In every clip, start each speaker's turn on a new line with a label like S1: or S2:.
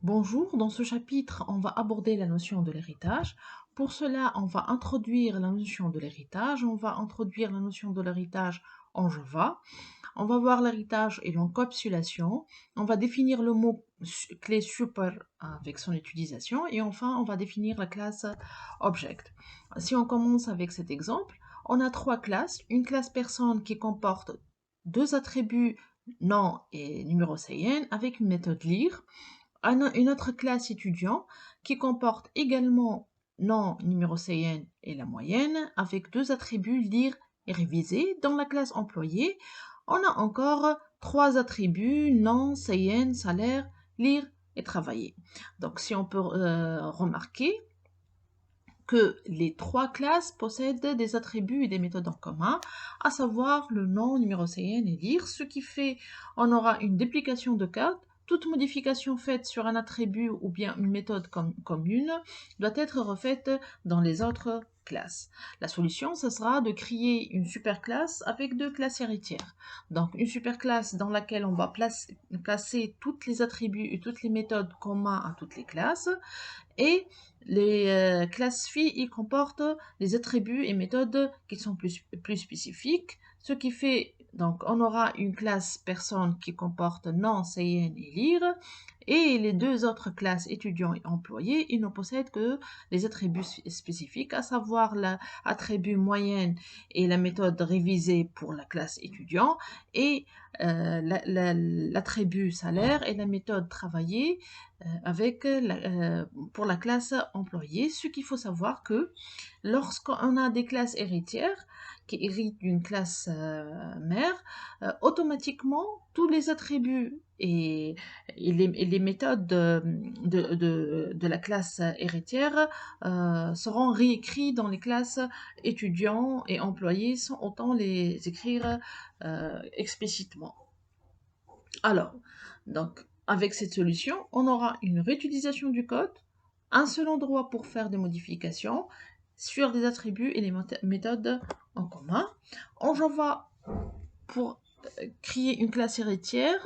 S1: Bonjour, dans ce chapitre, on va aborder la notion de l'héritage. Pour cela, on va introduire la notion de l'héritage. On va introduire la notion de l'héritage en Java. On va voir l'héritage et l'encapsulation. On va définir le mot clé super avec son utilisation. Et enfin, on va définir la classe object. Si on commence avec cet exemple, on a trois classes. Une classe personne qui comporte deux attributs nom et numéro CN avec une méthode lire. Une autre classe étudiant qui comporte également nom, numéro CN et la moyenne avec deux attributs lire et réviser. Dans la classe employé, on a encore trois attributs nom, CN, salaire, lire et travailler. Donc si on peut remarquer que les trois classes possèdent des attributs et des méthodes en commun, à savoir le nom, numéro CN et lire, ce qui fait on aura une duplication de code. Toute modification faite sur un attribut ou bien une méthode commune doit être refaite dans les autres classes. La solution, ce sera de créer une superclasse avec deux classes héritières. Donc une superclasse dans laquelle on va placer tous les attributs et toutes les méthodes communs à toutes les classes, et les classes phi y comportent les attributs et méthodes qui sont plus spécifiques, ce qui fait, donc on aura une classe personne qui comporte nom, CN et lire, et les deux autres classes étudiants et employés, ils ne possèdent que les attributs spécifiques, à savoir l'attribut moyenne et la méthode révisée pour la classe étudiant, et l'attribut salaire et la méthode travaillée pour la classe employée. Ce qu'il faut savoir que lorsqu'on a des classes héritières qui héritent d'une classe mère, automatiquement tous les attributs et les méthodes de la classe héritière seront réécrits dans les classes étudiants et employés sans autant les écrire explicitement. Alors, donc, avec cette solution, on aura une réutilisation du code, un seul endroit pour faire des modifications sur les attributs et les méthodes en commun. En Java, pour créer une classe héritière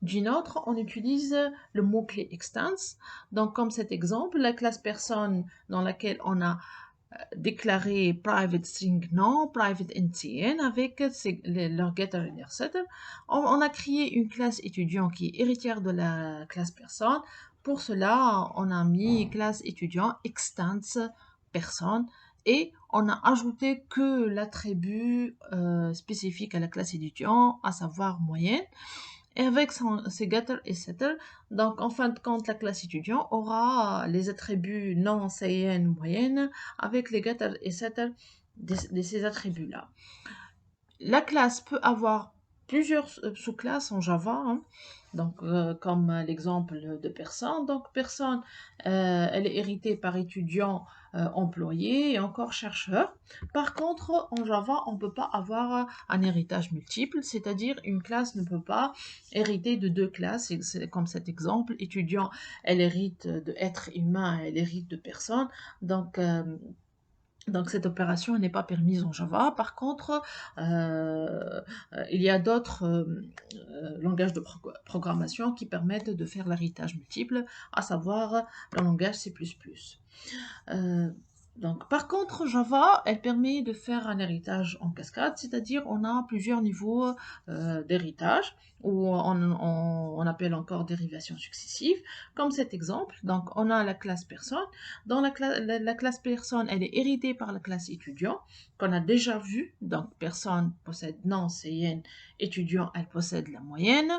S1: d'une autre, on utilise le mot-clé extends. Donc, comme cet exemple, la classe personne dans laquelle on a déclarer private string non, private ntn avec leur getter et leur setter. On a créé une classe étudiant qui est héritière de la classe personne. Pour cela, on a mis classe étudiant extends personne et on a ajouté que l'attribut spécifique à la classe étudiant, à savoir moyenne. Et avec ses getter et setter, donc en fin de compte, la classe étudiant aura les attributs non, CN, moyenne, avec les getter et setter de ces attributs-là. La classe peut avoir plusieurs sous-classes en Java, hein. Donc, comme l'exemple de personne. Donc, personne, elle est héritée par étudiant, employé et encore chercheur. Par contre, en Java, on ne peut pas avoir un héritage multiple, c'est-à-dire une classe ne peut pas hériter de deux classes. C'est comme cet exemple, étudiant, elle hérite de être humain, elle hérite de personne. Donc, cette opération n'est pas permise en Java. Par contre, il y a d'autres langages de programmation qui permettent de faire l'héritage multiple, à savoir le langage C++. Donc, par contre, Java, elle permet de faire un héritage en cascade, c'est-à-dire on a plusieurs niveaux d'héritage, ou on appelle encore dérivation successive, comme cet exemple. Donc, on a la classe personne. Dans la classe personne, elle est héritée par la classe étudiant, qu'on a déjà vu. Donc, personne possède nom, CN, étudiant, elle possède la moyenne.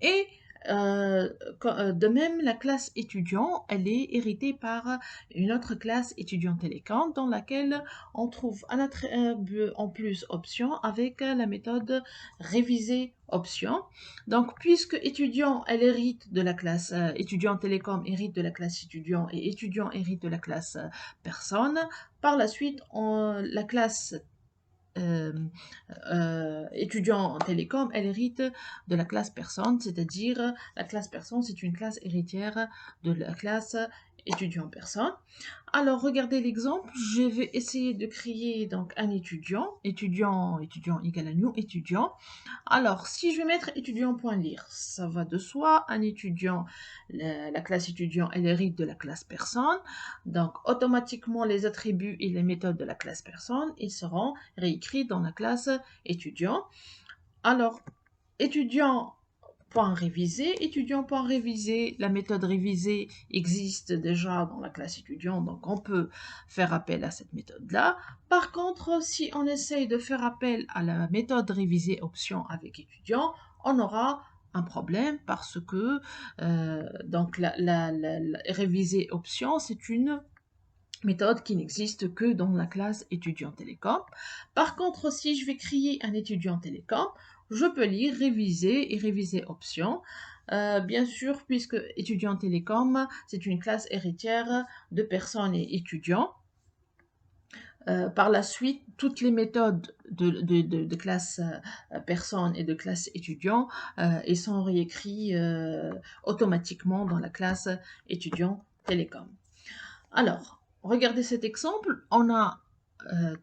S1: Et de même, la classe étudiant, elle est héritée par une autre classe étudiant télécom dans laquelle on trouve un attribut en plus option avec la méthode réviser option. Donc, puisque étudiant, elle hérite de la classe étudiant télécom, hérite de la classe étudiant et étudiant hérite de la classe personne, par la suite, la classe euh, étudiant en télécom, elle hérite de la classe personne, c'est-à-dire la classe personne, c'est une classe héritière de la classe étudiant personne. Alors, regardez l'exemple. Je vais essayer de créer donc un étudiant. Étudiant égale à new étudiant. Alors, si je vais mettre étudiant.lire, ça va de soi. Un étudiant, la classe étudiant, elle hérite de la classe personne. Donc, automatiquement, les attributs et les méthodes de la classe personne, ils seront réécrits dans la classe étudiant. Alors, étudiant.réviser, la méthode réviser existe déjà dans la classe étudiant, donc on peut faire appel à cette méthode-là. Par contre, si on essaye de faire appel à la méthode réviser option avec étudiant, on aura un problème parce que donc la réviser option, c'est une méthode qui n'existe que dans la classe étudiant télécom. Par contre, si je vais créer un étudiant télécom, je peux lire réviser et réviser option. Bien sûr, puisque étudiant télécom, c'est une classe héritière de personnes et étudiants. Par la suite, toutes les méthodes de classe personne et de classe étudiant, elles sont réécrites automatiquement dans la classe étudiant télécom. Alors, regardez cet exemple. On a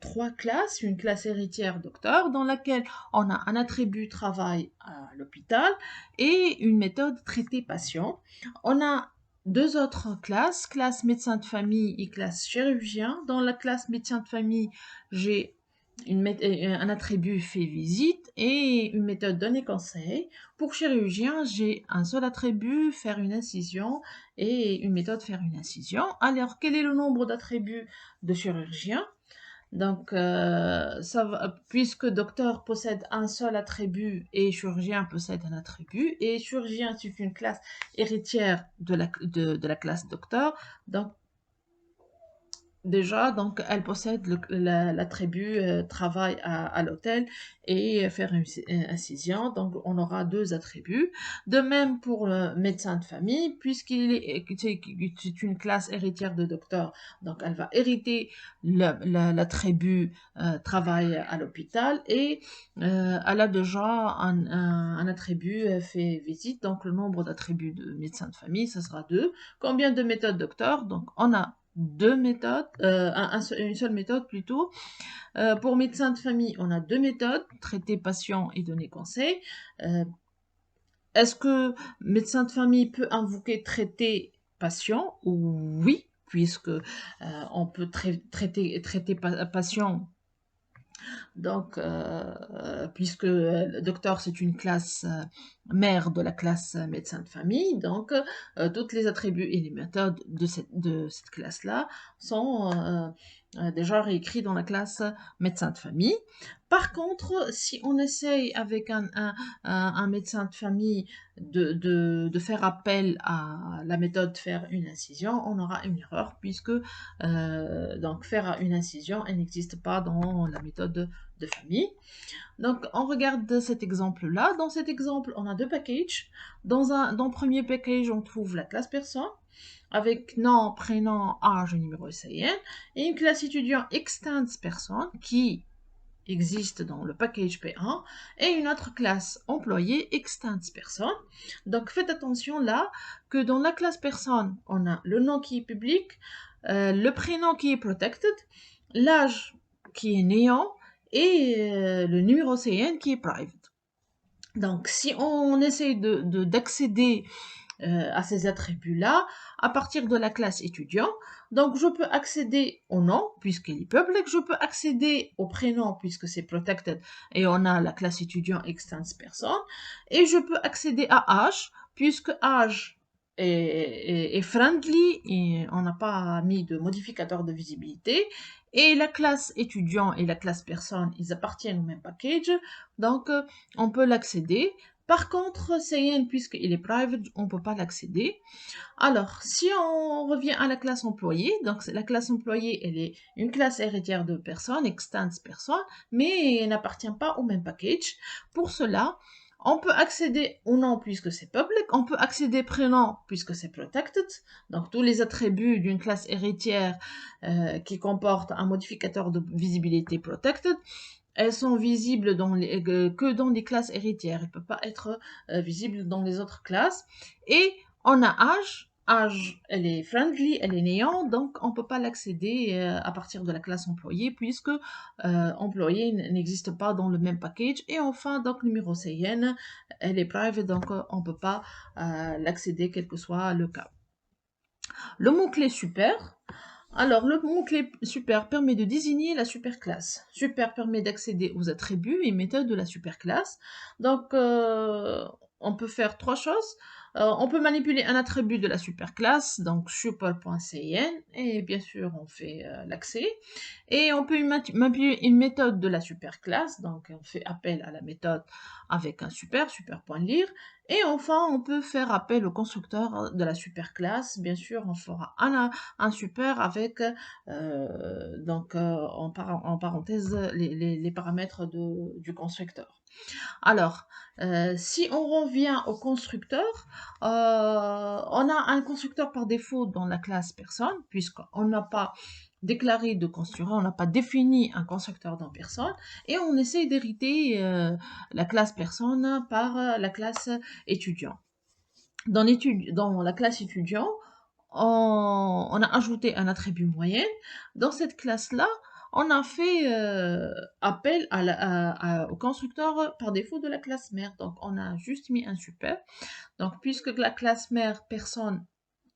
S1: trois classes, une classe héritière docteur dans laquelle on a un attribut travail à l'hôpital et une méthode traité patient. On a deux autres classes, classe médecin de famille et classe chirurgien. Dans la classe médecin de famille, j'ai un attribut fait visite et une méthode donner conseil. Pour chirurgien, j'ai un seul attribut, faire une incision, et une méthode faire une incision. Alors, quel est le nombre d'attributs de chirurgien? Donc, puisque docteur possède un seul attribut et chirurgien possède un attribut, et chirurgien c'est une classe héritière de la classe docteur, donc déjà, donc, elle possède l'attribut travail à l'hôtel et faire une incision. Donc, on aura deux attributs. De même pour le médecin de famille, c'est une classe héritière de docteur. Donc, elle va hériter l'attribut travail à l'hôpital et elle a déjà un attribut fait visite. Donc, le nombre d'attributs de médecin de famille, ça sera 2. Combien de méthodes docteur? Donc, on a deux méthodes, une seule méthode plutôt. Pour médecin de famille, on a deux méthodes, traiter patient et donner conseil. Est-ce que médecin de famille peut invoquer traiter patient? Oui, puisque on peut traiter patient. Donc, puisque le docteur, c'est une classe mère de la classe médecin de famille, donc tous les attributs et les méthodes de cette classe-là sont déjà réécrits dans la classe médecin de famille. Par contre, si on essaye avec un médecin de famille de faire appel à la méthode faire une incision, on aura une erreur puisque donc faire une incision, elle n'existe pas dans la méthode de famille. Donc, on regarde cet exemple-là. Dans cet exemple, on a deux packages. Dans le premier package, on trouve la classe personne avec nom, prénom, âge et numéro SIN et une classe étudiant extends personne qui existe dans le package P1 et une autre classe employé extends personne. Donc, faites attention là que dans la classe personne, on a le nom qui est public, le prénom qui est protected, l'âge qui est néant et le numéro CN qui est private. Donc, si on essaie d'accéder à ces attributs-là à partir de la classe étudiant, donc je peux accéder au nom puisqu'il est public, je peux accéder au prénom puisque c'est protected et on a la classe étudiant extends person, et je peux accéder à âge puisque âge est friendly et on n'a pas mis de modificateur de visibilité. Et la classe étudiant et la classe personne, ils appartiennent au même package, donc on peut l'accéder. Par contre, CN, puisqu'il est private, on ne peut pas l'accéder. Alors, si on revient à la classe employée, donc la classe employée, elle est une classe héritière de personne, extends personne, mais elle n'appartient pas au même package. Pour cela, on peut accéder au nom puisque c'est public, on peut accéder prénom puisque c'est protected, donc tous les attributs d'une classe héritière qui comporte un modificateur de visibilité protected, elles sont visibles que dans les classes héritières, elles ne peuvent pas être visibles dans les autres classes. Et on a âge. âge, elle est friendly, elle est néant, donc on ne peut pas l'accéder à partir de la classe employé, puisque employé n'existe pas dans le même package. Et enfin, donc numéro CN, elle est private, donc on ne peut pas l'accéder, quel que soit le cas. Le mot-clé super. Alors, le mot-clé super permet de désigner la superclasse. Super permet d'accéder aux attributs et méthodes de la superclasse. Donc, on peut faire trois choses. On peut manipuler un attribut de la superclasse, donc super.cin, et bien sûr, on fait l'accès. Et on peut manipuler une méthode de la superclasse, donc on fait appel à la méthode avec un super.lire. Et enfin, on peut faire appel au constructeur de la superclasse. Bien sûr, on fera un super avec, en parenthèse, les paramètres du constructeur. Alors, si on revient au constructeur, on a un constructeur par défaut dans la classe personne, puisqu'on n'a pas déclaré de constructeur, on n'a pas défini un constructeur dans personne, et on essaie d'hériter la classe personne par la classe étudiant. Dans la classe étudiant, on a ajouté un attribut moyenne. Dans cette classe-là, on a fait appel au constructeur par défaut de la classe mère. Donc, on a juste mis un super. Donc, puisque la classe mère personne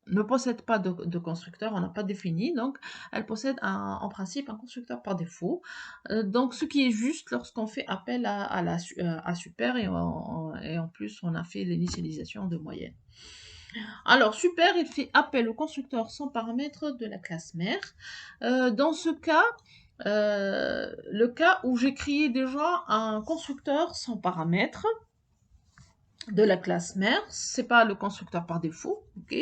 S1: ne possède pas de constructeur, on n'a pas défini, donc elle possède en principe un constructeur par défaut. Donc, ce qui est juste lorsqu'on fait appel à super et en plus, on a fait l'initialisation de moyenne. Alors, super, il fait appel au constructeur sans paramètre de la classe mère. Dans ce cas, le cas où j'ai créé déjà un constructeur sans paramètre de la classe mère, c'est pas le constructeur par défaut, ok.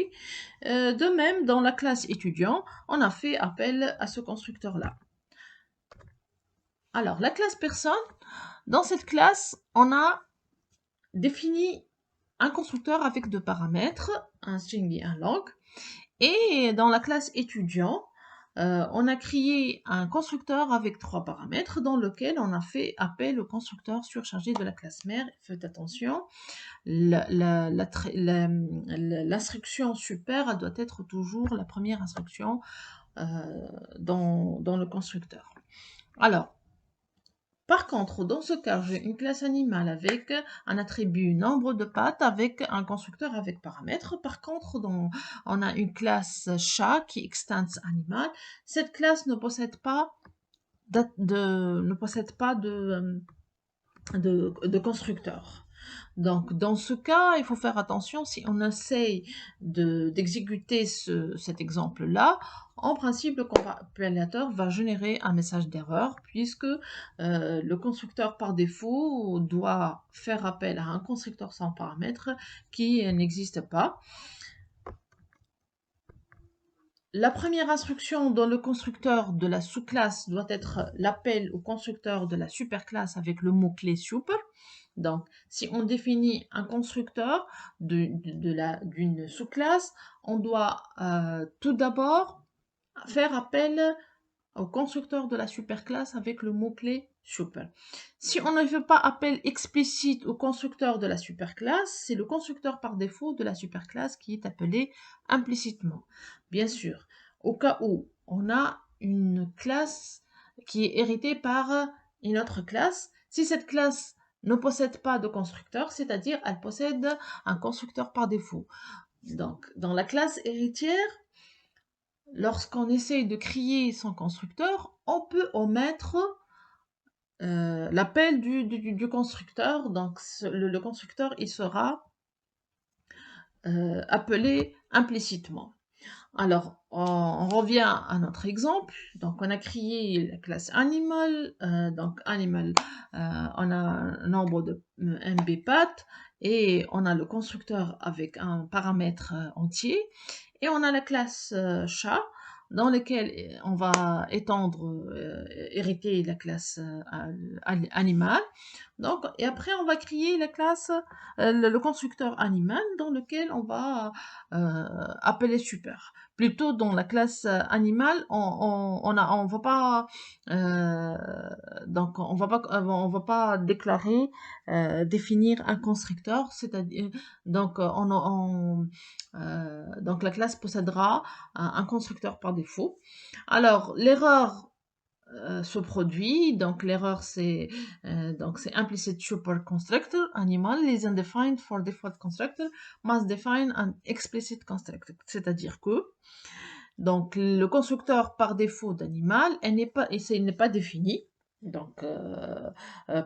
S1: De même, dans la classe étudiant, on a fait appel à ce constructeur-là. Alors, la classe personne, dans cette classe, on a défini un constructeur avec deux paramètres, un string et un long. Et dans la classe étudiant, on a créé un constructeur avec trois paramètres dans lequel on a fait appel au constructeur surchargé de la classe mère. Faites attention, l'instruction super, elle doit être toujours la première instruction dans le constructeur. Alors, par contre, dans ce cas, j'ai une classe animale avec un attribut nombre de pattes avec un constructeur avec paramètres. Par contre, on a une classe chat qui extends animal. Cette classe ne possède pas de constructeur. Donc, dans ce cas, il faut faire attention si on essaye d'exécuter cet exemple-là. En principe, le compilateur va générer un message d'erreur puisque le constructeur par défaut doit faire appel à un constructeur sans paramètre qui n'existe pas. La première instruction dans le constructeur de la sous-classe doit être l'appel au constructeur de la superclasse avec le mot-clé super. Donc, si on définit un constructeur d'une sous-classe, on doit tout d'abord faire appel au constructeur de la superclasse avec le mot-clé super. Si on ne fait pas appel explicite au constructeur de la superclasse, c'est le constructeur par défaut de la superclasse qui est appelé implicitement. Bien sûr, au cas où on a une classe qui est héritée par une autre classe, si cette classe ne possède pas de constructeur, c'est-à-dire elle possède un constructeur par défaut. Donc, dans la classe héritière, lorsqu'on essaye de créer son constructeur, on peut omettre l'appel du constructeur. Donc, le constructeur, il sera appelé implicitement. Alors, on revient à notre exemple. Donc, on a créé la classe animal. Donc, animal, on a un nombre de mbpat et on a le constructeur avec un paramètre entier. Et on a la classe chat. dans lesquels on va hériter la classe animale. Donc, et après, on va créer la classe, le constructeur animal dans lequel on va appeler super. Plutôt dans la classe animale, on va pas, euh, donc on va pas déclarer, définir un constructeur, c'est-à-dire, donc donc la classe possédera un constructeur par défaut. Alors, l'erreur se produit. Donc l'erreur c'est implicit super constructor animal is undefined for default constructor must define an explicit constructor. C'est-à-dire que donc le constructeur par défaut d'animal n'est pas défini. Donc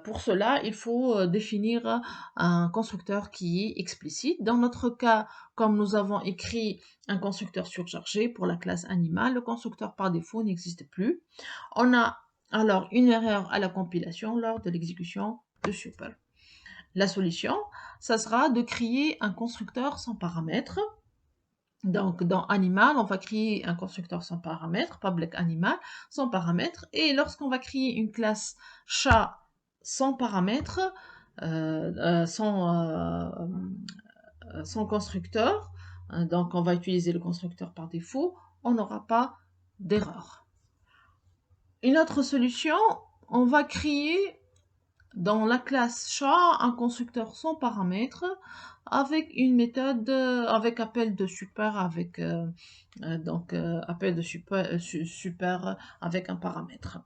S1: pour cela, il faut définir un constructeur qui est explicite. Dans notre cas, comme nous avons écrit un constructeur surchargé pour la classe animale, le constructeur par défaut n'existe plus. On a alors une erreur à la compilation lors de l'exécution de super. La solution, ça sera de créer un constructeur sans paramètres. Donc, dans animal, on va créer un constructeur sans paramètres, public animal, sans paramètres. Et lorsqu'on va créer une classe chat sans paramètres, sans constructeur, donc on va utiliser le constructeur par défaut, on n'aura pas d'erreur. Une autre solution, on va créer dans la classe chat un constructeur sans paramètres avec une méthode avec appel de super appel de super avec un paramètre.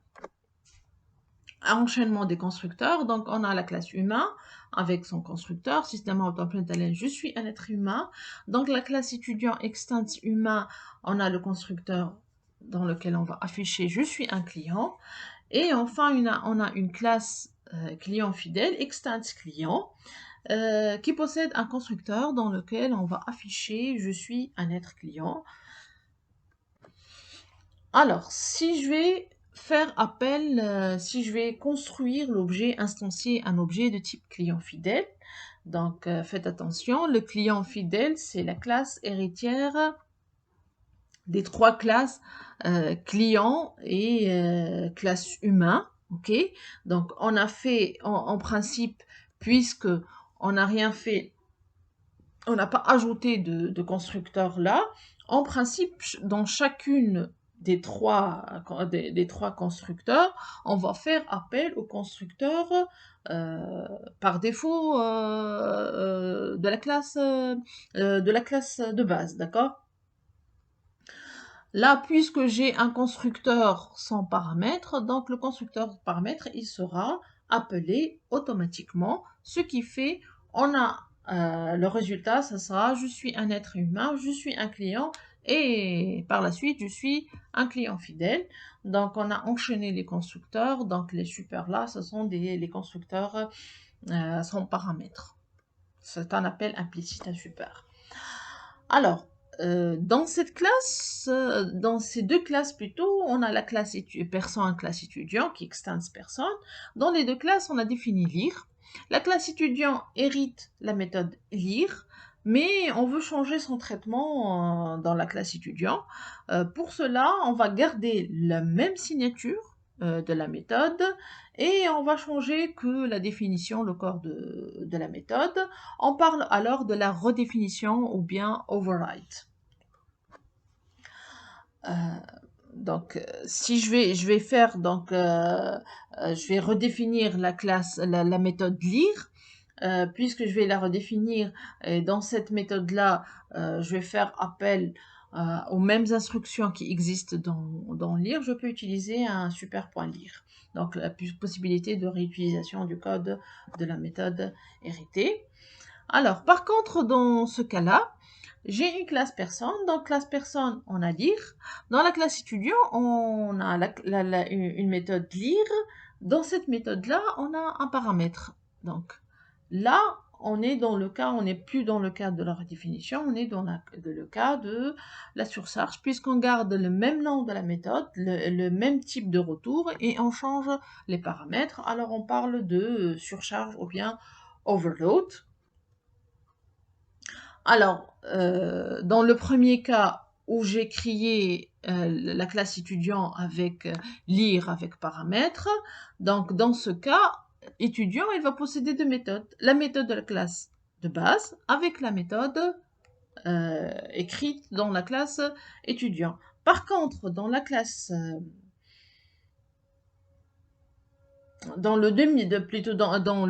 S1: Enchaînement des constructeurs, donc on a la classe humain avec son constructeur, système auto-println, je suis un être humain. Donc la classe étudiant extens humain, on a le constructeur dans lequel on va afficher je suis un client. Et enfin, on a une classe client fidèle, extens client, qui possède un constructeur dans lequel on va afficher je suis un être client. Alors, si je vais faire appel, si je vais construire l'objet, instancier un objet de type client fidèle, donc faites attention, le client fidèle, c'est la classe héritière des trois classes client et classe humain. Ok, donc on a fait en principe, puisque on n'a rien fait, on n'a pas ajouté de constructeur là, en principe dans chacune des trois constructeurs, on va faire appel au constructeur par défaut de la classe de base, d'accord? Là, puisque j'ai un constructeur sans paramètres, donc le constructeur paramètre, il sera appelé automatiquement, ce qui fait, on a le résultat, ça sera je suis un être humain, je suis un client, et par la suite, je suis un client fidèle. Donc, on a enchaîné les constructeurs, donc les super là, ce sont les constructeurs sans paramètres. C'est un appel implicite à super. Alors, dans cette classe, dans ces deux classes plutôt, on a la classe personne, classe étudiant qui extends personne. Dans les deux classes, on a défini lire. La classe étudiant hérite la méthode lire, mais on veut changer son traitement dans la classe étudiant. Pour cela, on va garder la même signature de la méthode et on va changer que la définition, le corps de la méthode. On parle alors de la redéfinition ou bien override. Donc, si je vais faire, donc, je vais redéfinir la classe, la méthode lire, puisque je vais la redéfinir, et dans cette méthode-là, je vais faire appel aux mêmes instructions qui existent dans lire, je peux utiliser un super.lire. Donc, la possibilité de réutilisation du code de la méthode héritée. Alors, par contre, dans ce cas-là, j'ai une classe personne. Dans classe personne, on a lire. Dans la classe étudiant, on a une méthode lire. Dans cette méthode-là, on a un paramètre. Donc là, on est dans le cas, on n'est plus dans le cas de la redéfinition, on est dans le cas de la surcharge, puisqu'on garde le même nom de la méthode, le même type de retour, et on change les paramètres. Alors on parle de surcharge ou bien overload. Alors, dans le premier cas où j'ai créé la classe étudiant avec lire avec paramètre. Donc, dans ce cas, étudiant, il va posséder deux méthodes. La méthode de la classe de base avec la méthode écrite dans la classe étudiant. Par contre, dans la classe, dans le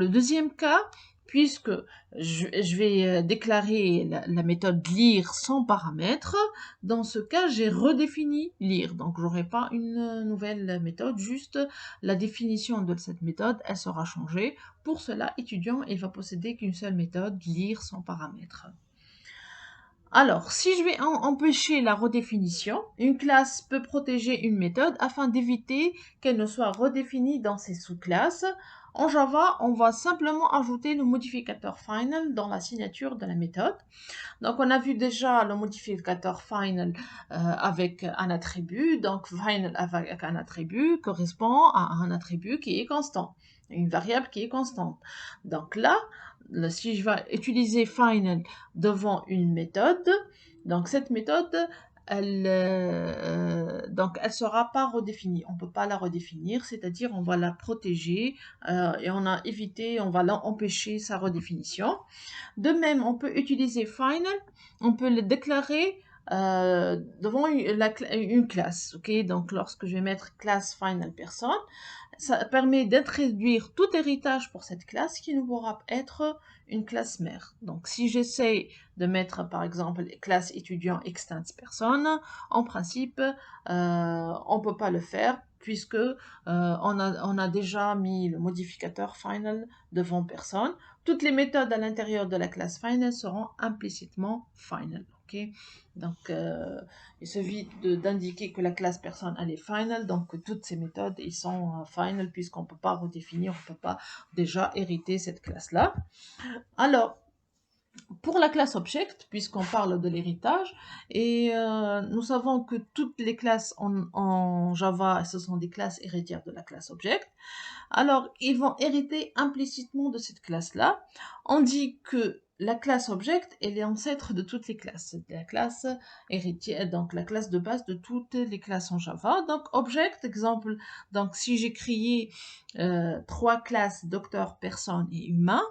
S1: deuxième cas, puisque je vais déclarer la méthode lire sans paramètre, dans ce cas, j'ai redéfini lire. Donc, j'aurai pas une nouvelle méthode, juste la définition de cette méthode, elle sera changée. Pour cela, étudiant, il va posséder qu'une seule méthode, lire sans paramètre. Alors, si je vais empêcher la redéfinition, une classe peut protéger une méthode afin d'éviter qu'elle ne soit redéfinie dans ses sous-classes. En Java, on va simplement ajouter le modificateur final dans la signature de la méthode. Donc, on a vu déjà le modificateur final avec un attribut. Donc, final avec un attribut correspond à un attribut qui est constant, une variable qui est constante. Donc là, si je vais utiliser final devant une méthode, donc cette méthode, elle sera pas redéfinie. On peut pas la redéfinir, c'est-à-dire on va la protéger et on va empêcher sa redéfinition. De même, on peut utiliser final, on peut le déclarer devant une classe. Ok, donc lorsque je vais mettre classe final person, ça permet d'introduire tout héritage pour cette classe qui ne pourra être une classe mère. Donc si j'essaie de mettre par exemple classe étudiant extends person, en principe on peut pas le faire puisque on a déjà mis le modificateur final devant personne. Toutes les méthodes à l'intérieur de la classe final seront implicitement final. Okay, donc, il suffit d'indiquer que la classe personne elle est final, donc toutes ces méthodes ils sont final puisqu'on ne peut pas redéfinir, on ne peut pas déjà hériter cette classe-là. Alors, pour la classe object, puisqu'on parle de l'héritage, et nous savons que toutes les classes en Java, ce sont des classes héritières de la classe object. Alors, ils vont hériter implicitement de cette classe-là. On dit que la classe object, elle est ancêtre de toutes les classes. C'est la classe héritière, donc la classe de base de toutes les classes en Java. Donc, object, exemple, donc si j'ai créé trois classes, docteur, personne et humain,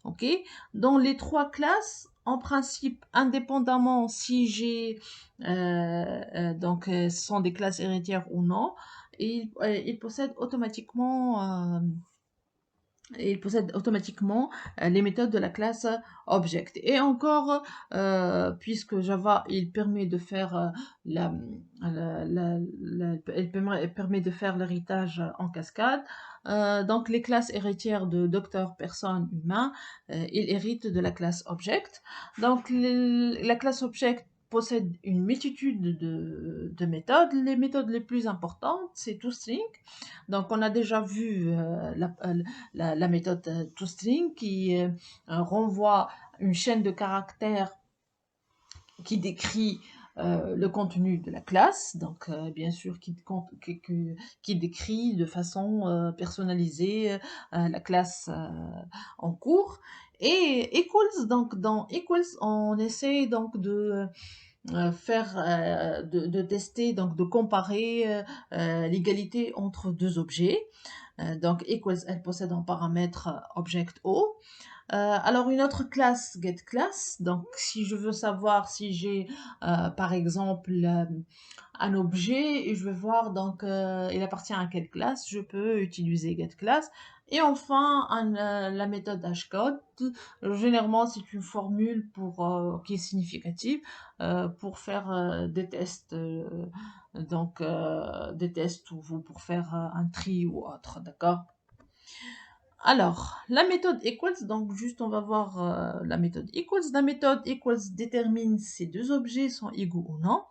S1: ok, dans les trois classes, en principe, indépendamment si j'ai, ce sont des classes héritières ou non, il possède automatiquement les méthodes de la classe object. Et encore, puisque Java, il permet de faire il permet de faire l'héritage en cascade. Donc les classes héritières de docteur, personne, humain, ils héritent de la classe object. Donc la classe object possède une multitude de méthodes. Les méthodes les plus importantes, c'est toString. Donc on a déjà vu la méthode toString qui renvoie une chaîne de caractères qui décrit le contenu de la classe, donc bien sûr qui décrit de façon personnalisée la classe en cours. Et equals, donc dans equals, on essaie donc de de tester, donc de comparer l'égalité entre deux objets. Donc equals, elle possède un paramètre object O. Alors une autre classe getClass, donc si je veux savoir si j'ai par exemple un objet et je veux voir donc il appartient à quelle classe, je peux utiliser getClass. Et enfin la méthode hashcode, généralement c'est une formule qui est significative pour faire des tests, des tests ou pour faire un tri ou autre, d'accord? Alors, la méthode equals, donc juste on va voir la méthode equals. La méthode equals détermine si deux objets sont égaux ou non.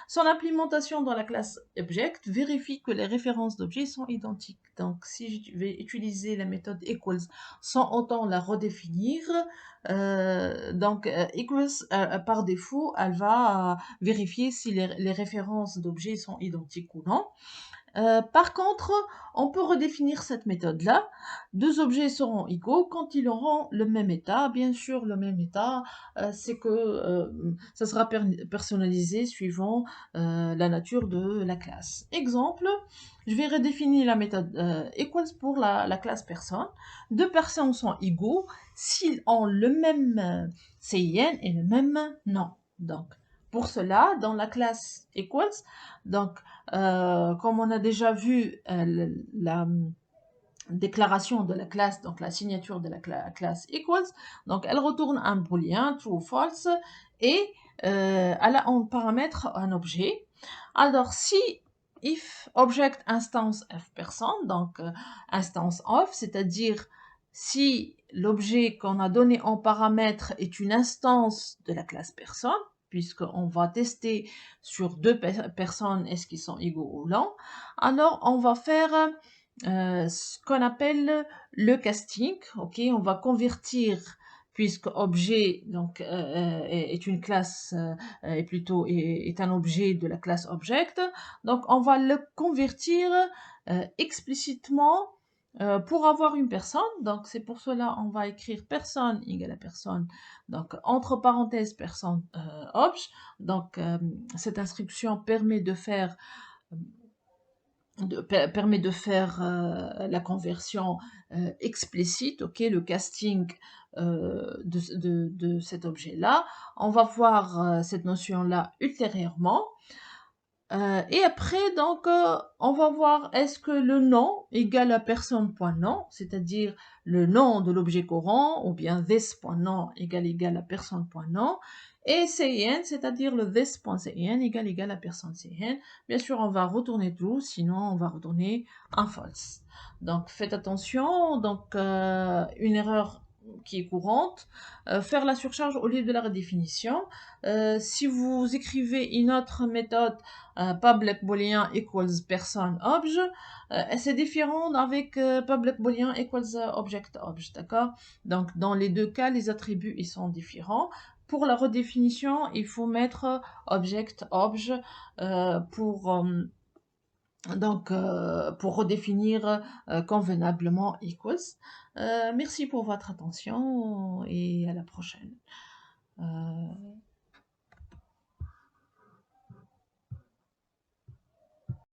S1: Son implémentation dans la classe object vérifie que les références d'objets sont identiques. Donc, si je vais utiliser la méthode equals sans autant la redéfinir, equals par défaut, elle va vérifier si les références d'objets sont identiques ou non. Par contre, on peut redéfinir cette méthode-là. Deux objets seront égaux quand ils auront le même état. Bien sûr, le même état, c'est que ça sera personnalisé suivant la nature de la classe. Exemple, je vais redéfinir la méthode equals pour la classe personne. Deux personnes sont égaux s'ils ont le même CIN et le même nom. Donc, pour cela, dans la classe equals, donc, comme on a déjà vu la déclaration de la classe, donc la signature de la classe equals, donc elle retourne un booléen, true ou false, et elle a en paramètre un objet. Alors, si if object instance f personne, donc instance of, c'est-à-dire si l'objet qu'on a donné en paramètre est une instance de la classe personne, puisqu'on va tester sur deux personnes est-ce qu'ils sont égaux ou non, alors on va faire ce qu'on appelle le casting. Ok, on va convertir, puisque objet donc est une classe est plutôt est un objet de la classe object, donc on va le convertir explicitement pour avoir une personne. Donc c'est pour cela on va écrire personne égale à personne, donc entre parenthèses personne obj. Donc cette instruction permet de faire la conversion explicite, ok, le casting de cet objet-là. On va voir cette notion-là ultérieurement. Et après, donc, on va voir est-ce que le nom égale à personne.nom, c'est-à-dire le nom de l'objet courant, ou bien this.nom égale à personne.nom, et CN, c'est-à-dire le this.cn égale à personne.cn. Bien sûr, on va retourner true, sinon on va retourner un false. Donc, faites attention, donc, une erreur qui est courante, faire la surcharge au lieu de la redéfinition. Si vous écrivez une autre méthode, public boolean equals person obj, c'est différent avec public boolean equals object obj, d'accord? Donc dans les deux cas, les attributs ils sont différents. Pour la redéfinition, il faut mettre object obj pour redéfinir convenablement equals. Merci pour votre attention et à la prochaine.